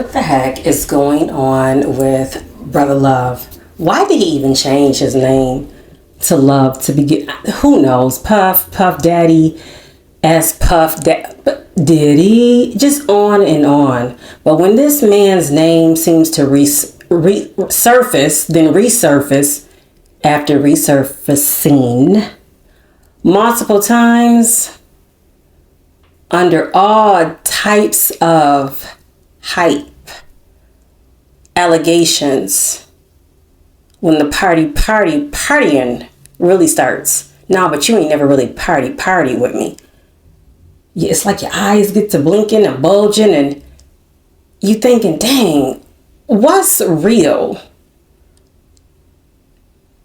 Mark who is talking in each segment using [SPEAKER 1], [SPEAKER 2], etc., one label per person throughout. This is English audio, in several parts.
[SPEAKER 1] What the heck is going on with Brother Love? Why did he even change his name to Love to begin? Who knows? Puff Daddy, as Diddy, just on and on. But when this man's name seems to resurface, then resurface after resurfacing multiple times under all types of hype, allegations, when the partying really starts. No, but you ain't never really party with me. It's like your eyes get to blinking and bulging and you thinking, dang, what's real?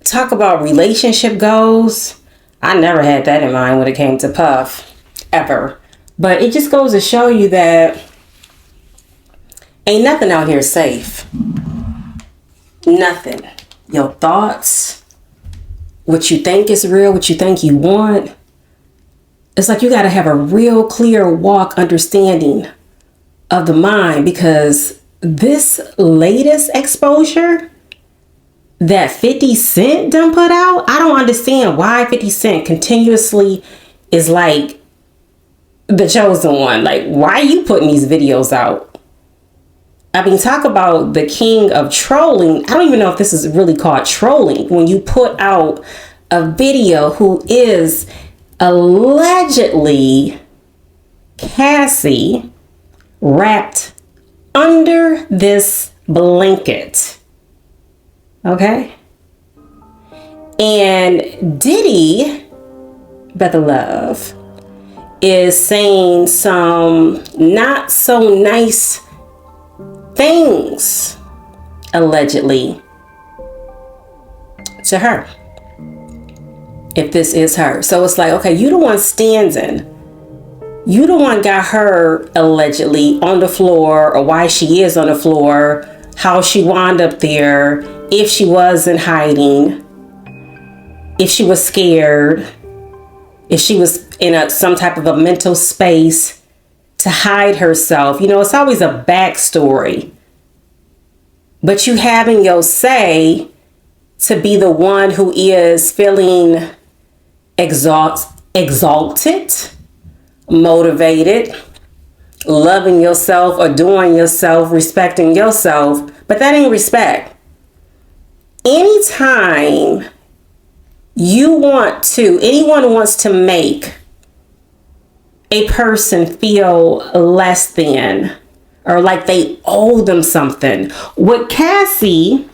[SPEAKER 1] Talk about relationship goals. I never had that in mind when it came to Puff, ever. But it just goes to show you that ain't nothing out here safe. Nothing. Your thoughts, what you think is real, what you think you want. It's like you got to have a real clear walk understanding of the mind, because this latest exposure that 50 Cent done put out, I don't understand why 50 Cent continuously is like the chosen one. Like, why are you putting these videos out? I mean, talk about the king of trolling. I don't even know if this is really called trolling when you put out a video who is allegedly Cassie wrapped under this blanket. Okay? And Diddy, Brother Love, is saying some not so nice things, allegedly, to her. If this is her. So it's like, okay, you the one standing. You the one got her allegedly on the floor, or why she is on the floor, how she wound up there, if she was in hiding, if she was scared, if she was in some type of a mental space to hide herself. You know, it's always a backstory. But you having your say to be the one who is feeling exalted, motivated, loving yourself, adoring yourself, respecting yourself. But that ain't respect. Anytime anyone wants to make a person feel less than or like they owe them something, what Cassie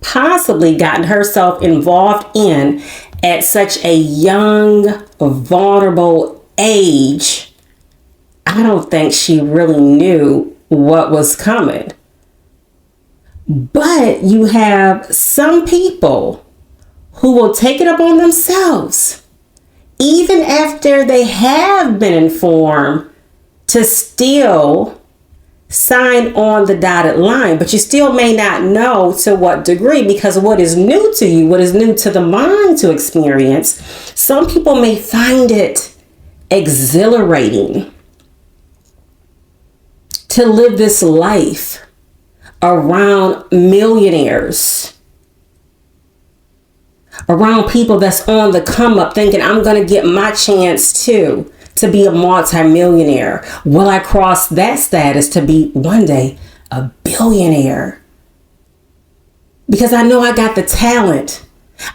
[SPEAKER 1] possibly gotten herself involved in at such a young, vulnerable age, I don't think she really knew what was coming. But you have some people who will take it up on themselves, even after they have been informed, to still sign on the dotted line. But you still may not know to what degree, because what is new to you, what is new to the mind to experience, some people may find it exhilarating to live this life around millionaires, around people that's on the come up, thinking I'm going to get my chance too to be a multimillionaire. Will I cross that status to be one day a billionaire? Because I know I got the talent.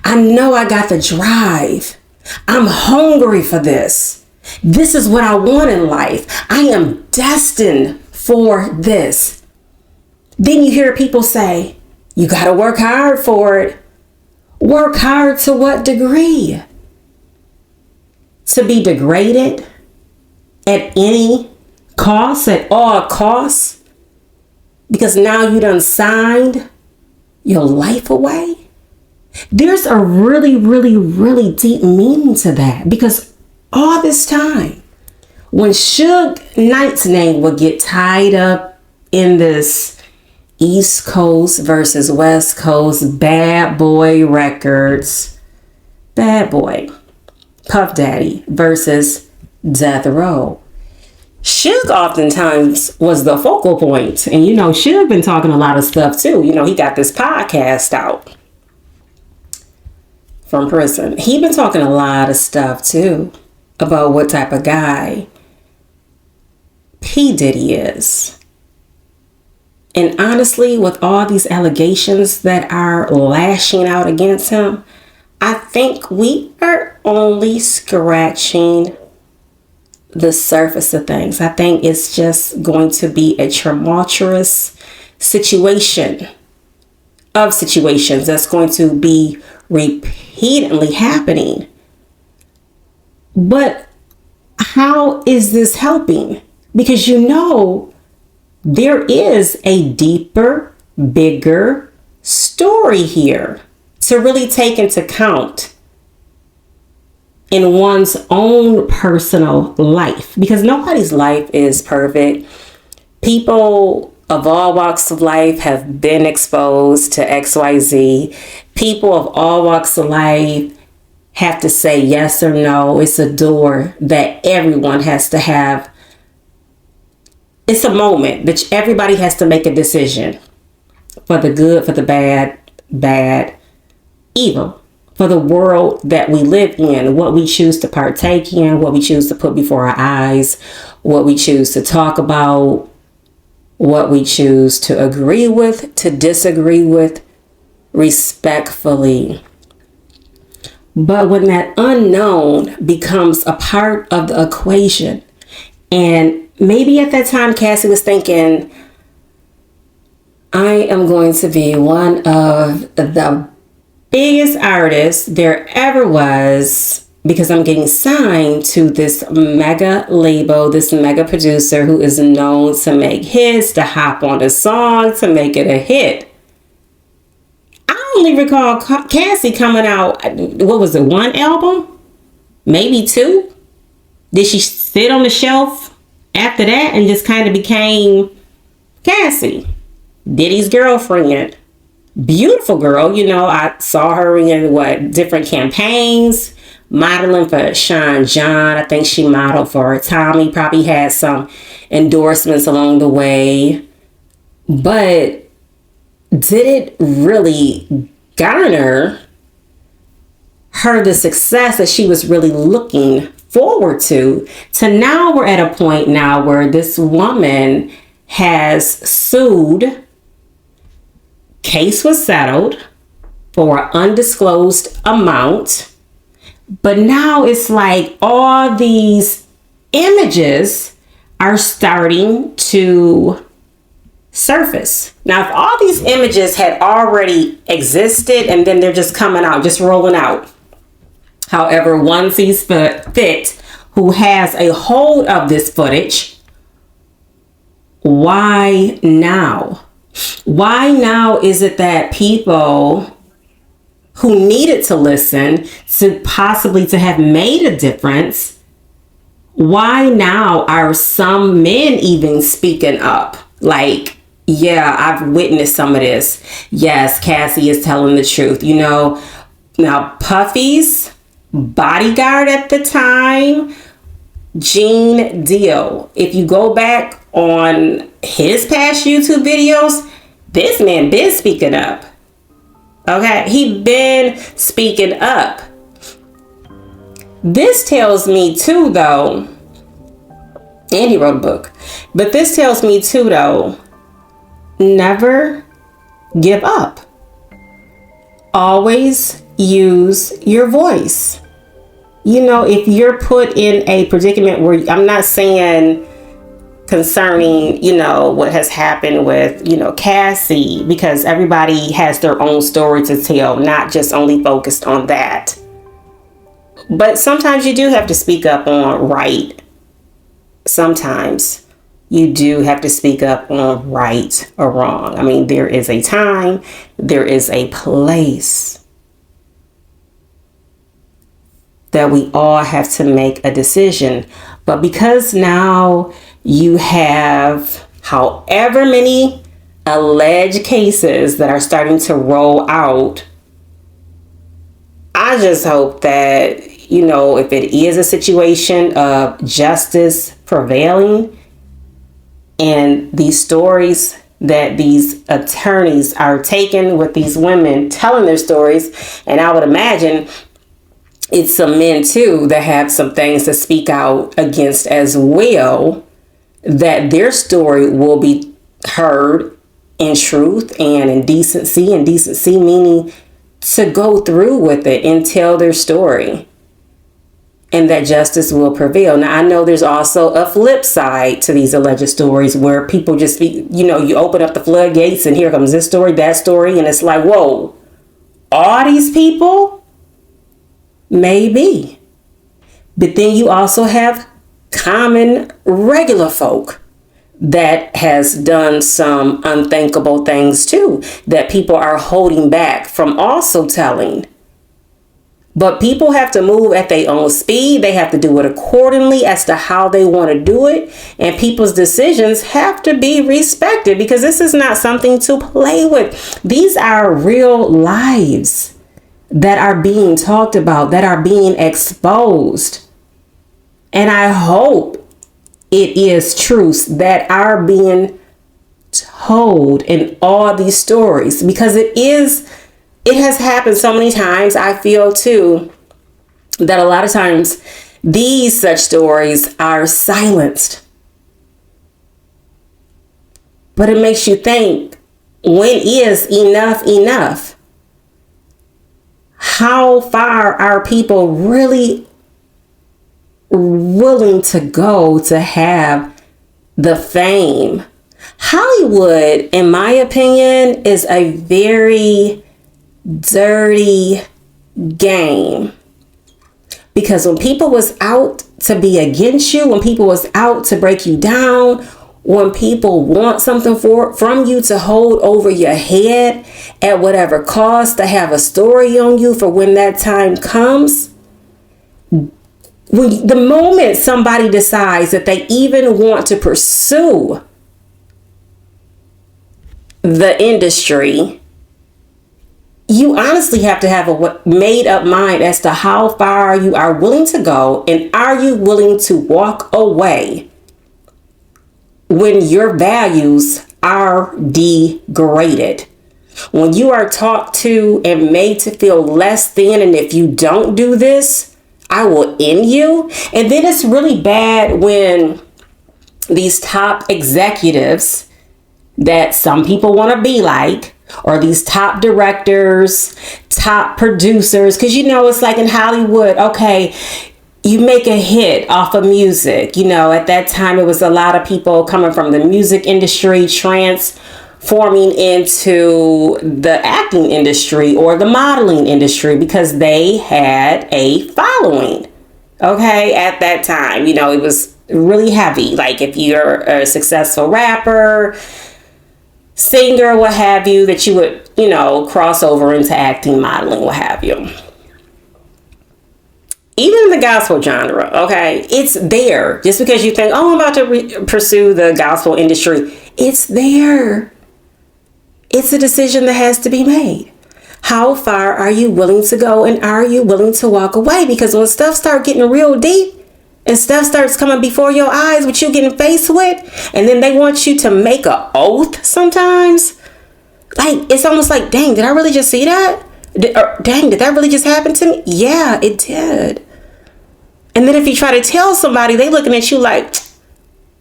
[SPEAKER 1] I know I got the drive. I'm hungry for this. This is what I want in life. I am destined for this. Then you hear people say, you got to work hard for it. Work hard to what degree? To be degraded at any cost, at all costs? Because now you done signed your life away? There's a really, really, really deep meaning to that. Because all this time, when Suge Knight's name would get tied up in this East Coast versus West Coast bad boy records, bad boy, Puff Daddy versus Death Row, Suge oftentimes was the focal point. And, Suge been talking a lot of stuff too. He got this podcast out from prison. He been talking a lot of stuff too about what type of guy P. Diddy is. And honestly, with all these allegations that are lashing out against him, I think we are only scratching the surface of things. I think it's just going to be a tumultuous situation of situations that's going to be repeatedly happening. But how is this helping? Because there is a deeper, bigger story here to really take into account in one's own personal life, because nobody's life is perfect. People of all walks of life have been exposed to XYZ. People of all walks of life have to say yes or no. It's a door that everyone has to have. It's a moment that everybody has to make a decision, for the good, for the bad, evil. For the world that we live in, what we choose to partake in, what we choose to put before our eyes, what we choose to talk about, what we choose to agree with, to disagree with, respectfully. But when that unknown becomes a part of the equation, and maybe at that time Cassie was thinking, I am going to be one of the biggest artist there ever was, because I'm getting signed to this mega label, this mega producer who is known to make hits, to hop on a song, to make it a hit. I only recall Cassie coming out, what was it, one album? Maybe two? Did she sit on the shelf after that and just kind of became Cassie, Diddy's girlfriend? Beautiful girl. I saw her in different campaigns, modeling for Sean John. I think she modeled for Tommy, probably had some endorsements along the way. But did it really garner her the success that she was really looking forward to now we're at a point now where this woman has sued? Case was settled for an undisclosed amount, but now it's like all these images are starting to surface. Now, if all these images had already existed and then they're just coming out, just rolling out, however one sees fit, who has a hold of this footage, why now? Why now is it that people who needed to listen, to possibly to have made a difference, why now are some men even speaking up? Like, yeah, I've witnessed some of this. Yes, Cassie is telling the truth. Now Puffy's bodyguard at the time, Gene Deal. If you go back on his past YouTube videos, this man been speaking up. Okay, he been speaking up. This tells me too, though, and he wrote a book, but this tells me too, though, never give up. Always use your voice. If you're put in a predicament where, I'm not saying concerning, what has happened with, Cassie, because everybody has their own story to tell, not just only focused on that. But sometimes you do have to speak up on right. Sometimes you do have to speak up on right or wrong. I mean, there is a time, there is a place that we all have to make a decision. But because now you have however many alleged cases that are starting to roll out, I just hope that, if it is a situation of justice prevailing and these stories that these attorneys are taking with these women telling their stories, and I would imagine it's some men too that have some things to speak out against as well, that their story will be heard in truth and in decency, and decency meaning to go through with it and tell their story, and that justice will prevail. Now, I know there's also a flip side to these alleged stories where people just speak, you open up the floodgates and here comes this story, that story, and it's like, whoa, all these people? Maybe. But then you also have common regular folk that has done some unthinkable things too, that people are holding back from also telling. But people have to move at their own speed. They have to do it accordingly as to how they want to do it. And people's decisions have to be respected, because this is not something to play with. These are real lives that are being talked about, that are being exposed. And I hope it is truths that are being told in all these stories, because it has happened so many times. I feel too that a lot of times these such stories are silenced. But it makes you think, when is enough enough? How far are people really willing to go to have the fame? Hollywood, in my opinion, is a very dirty game, because when people was out to be against you, when people was out to break you down, when people want something from you to hold over your head at whatever cost, to have a story on you for when that time comes, the moment somebody decides that they even want to pursue the industry, you honestly have to have a made up mind as to how far you are willing to go, and are you willing to walk away when your values are degraded, when you are talked to and made to feel less than, and if you don't do this, I will end you. And then it's really bad when these top executives that some people want to be like, or these top directors, top producers, because it's like in Hollywood, okay, you make a hit off of music. At that time, it was a lot of people coming from the music industry transforming into the acting industry or the modeling industry, because they had a following. Okay, at that time, it was really heavy. Like if you're a successful rapper, singer, what have you, that you would, cross over into acting, modeling, what have you. Even in the gospel genre, okay, it's there. Just because you think, I'm about to pursue the gospel industry, it's there. It's a decision that has to be made. How far are you willing to go, and are you willing to walk away? Because when stuff starts getting real deep and stuff starts coming before your eyes, what you getting faced with, and then they want you to make an oath sometimes, like it's almost like, dang, did I really just see that? Dang, did that really just happen to me? Yeah, it did. And then if you try to tell somebody, they looking at you like,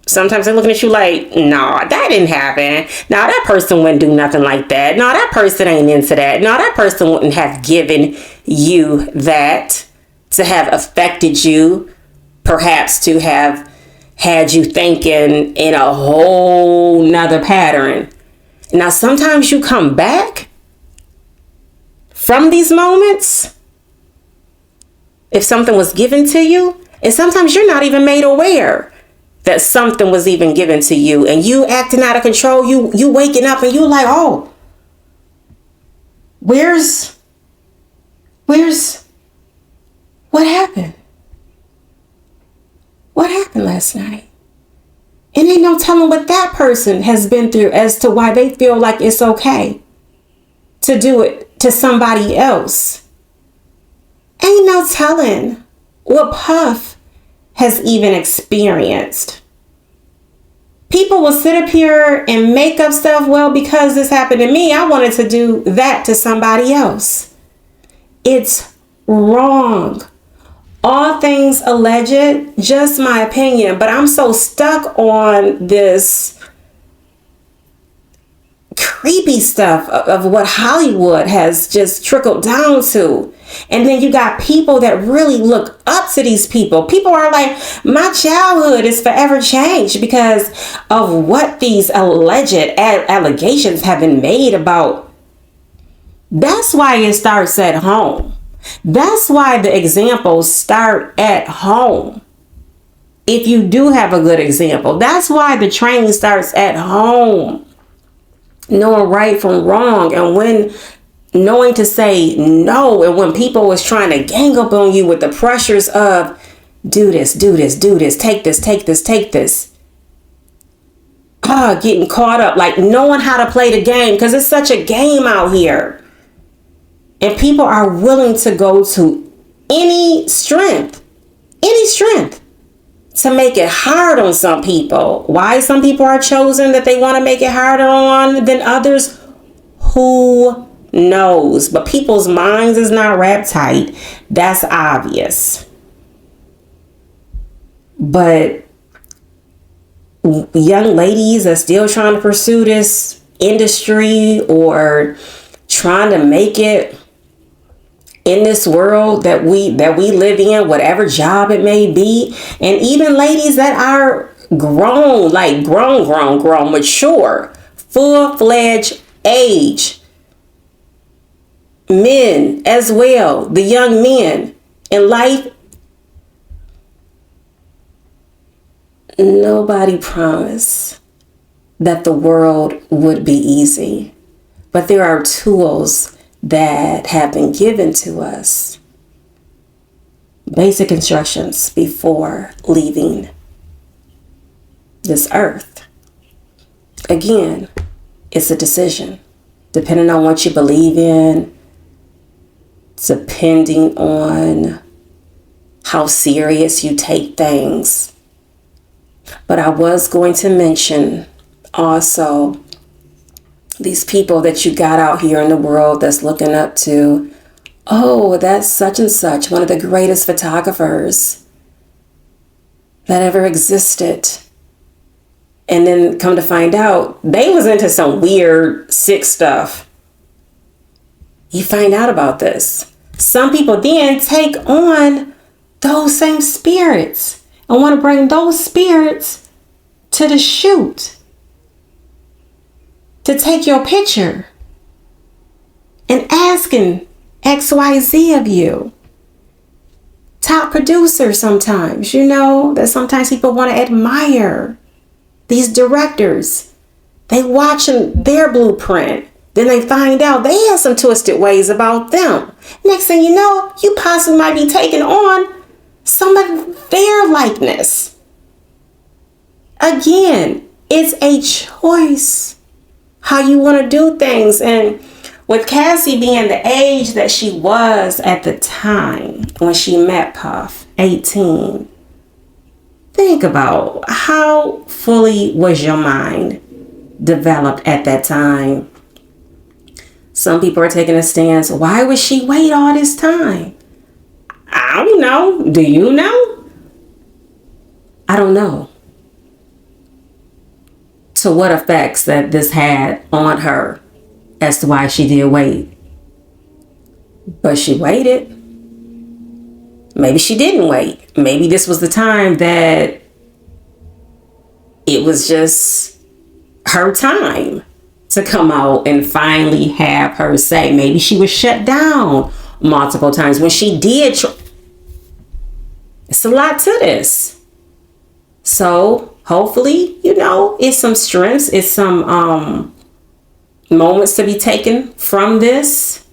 [SPEAKER 1] sometimes they're looking at you like, nah, that didn't happen. Nah, that person wouldn't do nothing like that. Nah, that person ain't into that. Nah, that person wouldn't have given you that to have affected you, perhaps to have had you thinking in a whole nother pattern. Now, sometimes you come back from these moments, if something was given to you, and sometimes you're not even made aware that something was even given to you, and you acting out of control, you waking up and you like, oh, where's what happened? What happened last night? And ain't no telling what that person has been through as to why they feel like it's okay to do it to somebody else. Ain't no telling what Puff has even experienced People will sit up here and make up stuff. Well, because this happened to me, I wanted to do that to somebody else. It's wrong. All things alleged, just my opinion. But I'm so stuck on this creepy stuff of what Hollywood has just trickled down to. And then you got people that really look up to these people. People are like, my childhood is forever changed because of what these alleged allegations have been made about. That's why it starts at home. That's why the examples start at home. If you do have a good example, that's why the training starts at home. Knowing right from wrong, and when knowing to say no, and when people was trying to gang up on you with the pressures of do this, do this, do this, take this, take this, take this. Getting caught up, like knowing how to play the game, because it's such a game out here. And people are willing to go to any strength to make it hard on some people. Why some people are chosen that they want to make it harder on than others, who knows? But people's minds is not wrapped tight. That's obvious. But young ladies are still trying to pursue this industry or trying to make it in this world that we live in, whatever job it may be. And even ladies that are grown, like grown, mature, full-fledged age. Men as well, the young men in life. Nobody promised that the world would be easy, but there are tools that have been given to us. Basic instructions before leaving this earth. Again, it's a decision, depending on what you believe in, depending on how serious you take things. But I was going to mention also these people that you got out here in the world that's looking up to. Oh, that's such and such, one of the greatest photographers that ever existed. And then come to find out, they was into some weird, sick stuff. You find out about this. Some people then take on those same spirits and want to bring those spirits to the shoot, to take your picture and asking XYZ of you. Top producer sometimes, that sometimes people want to admire these directors. They watching their blueprint. Then they find out they have some twisted ways about them. Next thing you know, you possibly might be taking on some of their likeness. Again, it's a choice how you want to do things. And with Cassie being the age that she was at the time when she met Puff, 18, think about how fully was your mind developed at that time. Some people are taking a stance. Why would she wait all this time? I don't know. Do you know? I don't know. To what effects that this had on her as to why she did wait. But she waited. Maybe she didn't wait. Maybe this was the time that it was just her time to come out and finally have her say. Maybe she was shut down multiple times when she did. It's a lot to this. So hopefully, it's some strengths. It's some moments to be taken from this.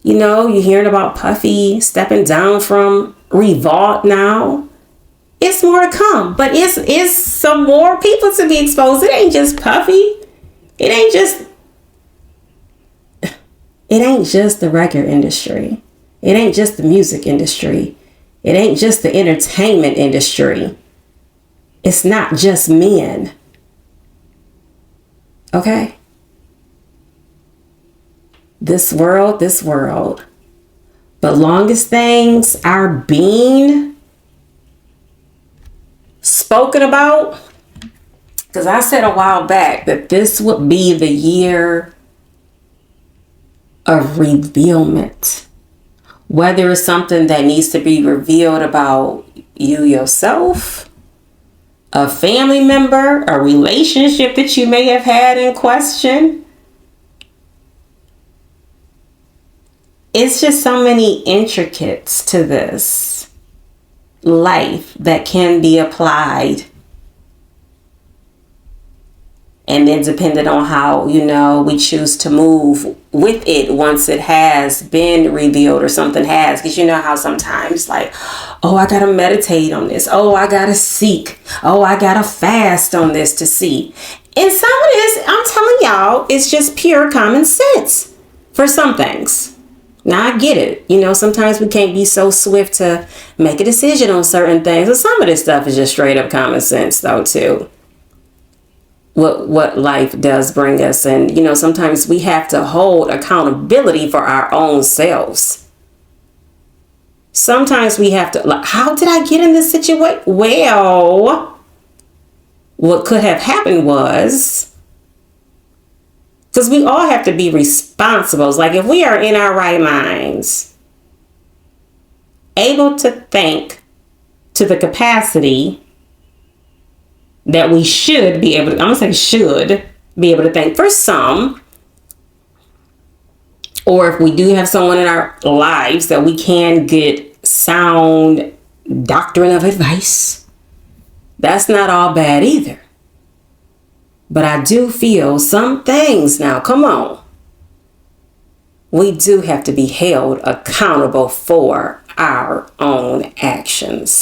[SPEAKER 1] You're hearing about Puffy stepping down from Revolt now. It's more to come, but it's some more people to be exposed. It ain't just Puffy. It ain't just the record industry. It ain't just the music industry. It ain't just the entertainment industry. It's not just men. Okay? This world. But longest things are being spoken about. Because I said a while back that this would be the year of revealment. Whether it's something that needs to be revealed about you yourself, a family member, a relationship that you may have had in question. It's just so many intricacies to this life that can be applied. And then depending on how, we choose to move with it once it has been revealed or something has. Because you know how sometimes like, oh, I got to meditate on this. Oh, I got to seek. Oh, I got to fast on this to see. And some of this, I'm telling y'all, it's just pure common sense for some things. Now, I get it. Sometimes we can't be so swift to make a decision on certain things. But some of this stuff is just straight up common sense, though, too. What life does bring us. And, sometimes we have to hold accountability for our own selves. Sometimes we have to, like, how did I get in this situation? Well, what could have happened was, because we all have to be responsible. Like if we are in our right minds, able to think to the capacity that we should be able to, I'm going to say should be able to think for some, or if we do have someone in our lives that we can get sound doctrine of advice, that's not all bad either. But I do feel some things now, come on, we do have to be held accountable for our own actions.